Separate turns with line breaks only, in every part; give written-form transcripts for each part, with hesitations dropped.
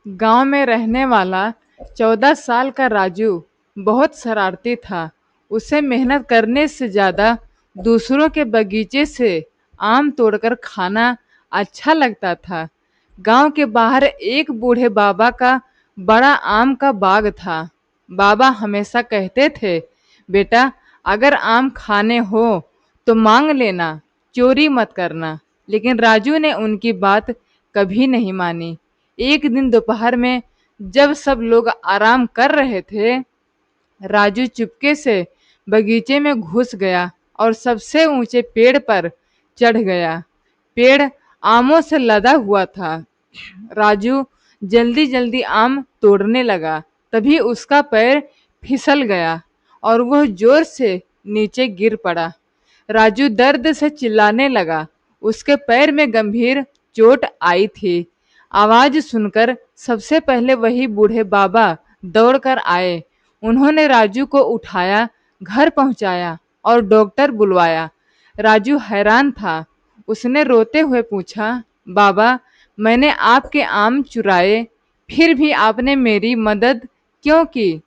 गांव में रहने वाला 14 साल का राजू बहुत शरारती था। उसे मेहनत करने से ज्यादा दूसरों के बगीचे से आम तोड़कर खाना अच्छा लगता था। गांव के बाहर एक बूढ़े बाबा का बड़ा आम का बाग था। बाबा हमेशा कहते थे, बेटा, अगर आम खाने हो तो मांग लेना, चोरी मत करना। लेकिन राजू ने उनकी बात कभी नहीं मानी। एक दिन दोपहर में जब सब लोग आराम कर रहे थे, राजू चुपके से बगीचे में घुस गया और सबसे ऊंचे पेड़ पर चढ़ गया। पेड़ आमों से लदा हुआ था। राजू जल्दी जल्दी आम तोड़ने लगा। तभी उसका पैर फिसल गया और वह जोर से नीचे गिर पड़ा। राजू दर्द से चिल्लाने लगा। उसके पैर में गंभीर चोट आई थी। आवाज सुनकर सबसे पहले वही बूढ़े बाबा दौड़कर आए। उन्होंने राजू को उठाया, घर पहुंचाया और डॉक्टर बुलवाया। राजू हैरान था। उसने रोते हुए पूछा, बाबा, मैंने आपके आम चुराए, फिर भी आपने मेरी मदद क्यों की?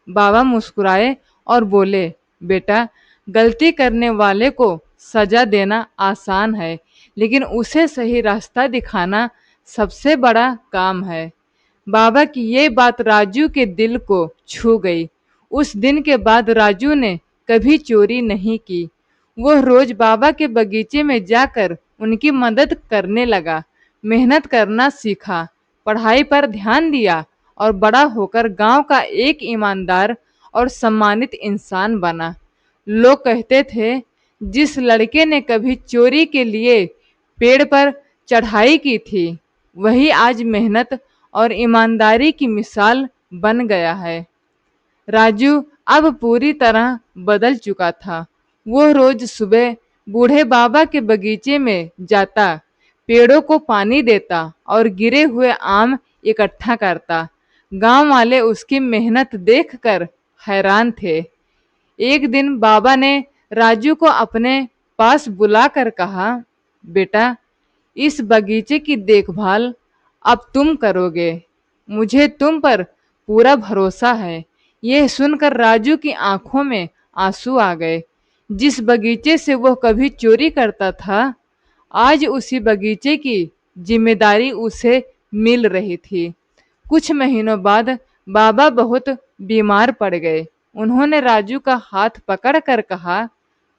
बाबा मुस्कुराए और बोले, बेटा, गलती करने वाले को सजा देना आसान है, लेकिन उसे सही रास्ता दिखाना सबसे बड़ा काम है। बाबा की ये बात राजू के दिल को छू गई। उस दिन के बाद राजू ने कभी चोरी नहीं की। वह रोज बाबा के बगीचे में जाकर उनकी मदद करने लगा, मेहनत करना सीखा, पढ़ाई पर ध्यान दिया और बड़ा होकर गांव का एक ईमानदार और सम्मानित इंसान बना। लोग कहते थे, जिस लड़के ने कभी चोरी के लिए पेड़ पर चढ़ाई की थी, वही आज मेहनत और ईमानदारी की मिसाल बन गया है। राजू अब पूरी तरह बदल चुका था। वो रोज सुबह बूढ़े बाबा के बगीचे में जाता, पेड़ों को पानी देता और गिरे हुए आम इकट्ठा करता। गांव वाले उसकी मेहनत देखकर हैरान थे। एक दिन बाबा ने राजू को अपने पास बुलाकर कहा, बेटा, इस बगीचे की देखभाल अब तुम करोगे। मुझे तुम पर पूरा भरोसा है। यह सुनकर राजू की आंखों में आंसू आ गए। जिस बगीचे से वह कभी चोरी करता था, आज उसी बगीचे की जिम्मेदारी उसे मिल रही थी। कुछ महीनों बाद बाबा बहुत बीमार पड़ गए। उन्होंने राजू का हाथ पकड़कर कहा,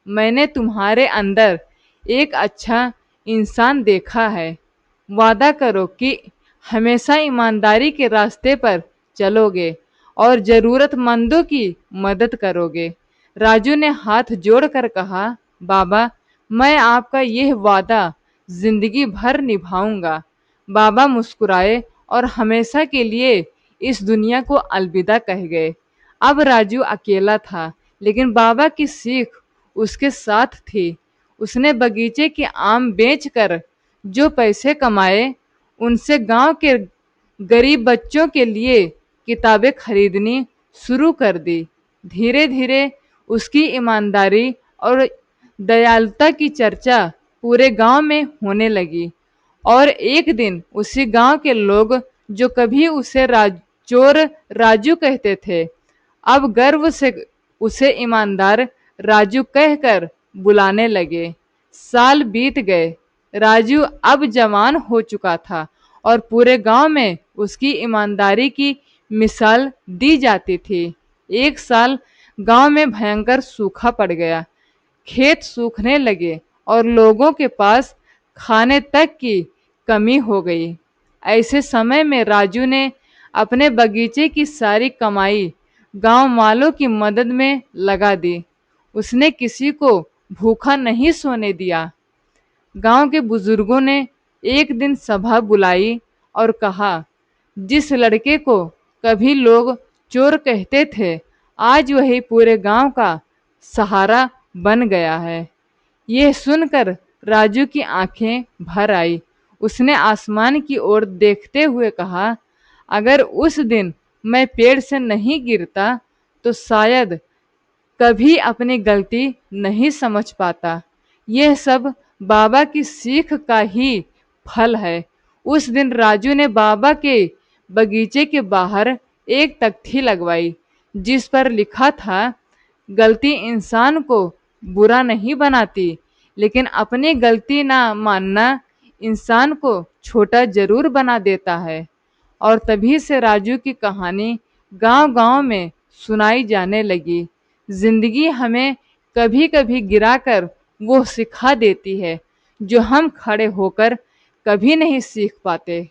मैंने तुम्हारे अंदर एक अच्छा इंसान देखा है। वादा करो कि हमेशा ईमानदारी के रास्ते पर चलोगे और जरूरतमंदों की मदद करोगे। राजू ने हाथ जोड़कर कहा, बाबा, मैं आपका यह वादा जिंदगी भर निभाऊंगा। बाबा मुस्कुराए और हमेशा के लिए इस दुनिया को अलविदा कह गए। अब राजू अकेला था, लेकिन बाबा की सीख उसके साथ थी। उसने बगीचे के आम बेचकर जो पैसे कमाए, उनसे गांव के गरीब बच्चों के लिए किताबें खरीदनी शुरू कर दी। धीरे धीरे उसकी ईमानदारी और दयालुता की चर्चा पूरे गांव में होने लगी। और एक दिन उसी गांव के लोग, जो कभी उसे चोर राजू कहते थे, अब गर्व से उसे ईमानदार राजू कहकर बुलाने लगे। साल बीत गए। राजू अब जवान हो चुका था और पूरे गांव में उसकी ईमानदारी की मिसाल दी जाती थी। एक साल गांव में भयंकर सूखा पड़ गया। खेत सूखने लगे और लोगों के पास खाने तक की कमी हो गई। ऐसे समय में राजू ने अपने बगीचे की सारी कमाई गांव वालों की मदद में लगा दी। उसने किसी को भूखा नहीं सोने दिया। गांव के बुजुर्गों ने एक दिन सभा बुलाई और कहा, जिस लड़के को कभी लोग चोर कहते थे, आज वही पूरे गांव का सहारा बन गया है। यह सुनकर राजू की आंखें भर आई। उसने आसमान की ओर देखते हुए कहा, अगर उस दिन मैं पेड़ से नहीं गिरता तो शायद कभी अपनी गलती नहीं समझ पाता। यह सब बाबा की सीख का ही फल है। उस दिन राजू ने बाबा के बगीचे के बाहर एक तख्ती लगवाई जिस पर लिखा था, गलती इंसान को बुरा नहीं बनाती, लेकिन अपनी गलती ना मानना इंसान को छोटा जरूर बना देता है। और तभी से राजू की कहानी गांव-गांव में सुनाई जाने लगी। जिंदगी हमें कभी कभी गिराकर वो सिखा देती है जो हम खड़े होकर कभी नहीं सीख पाते।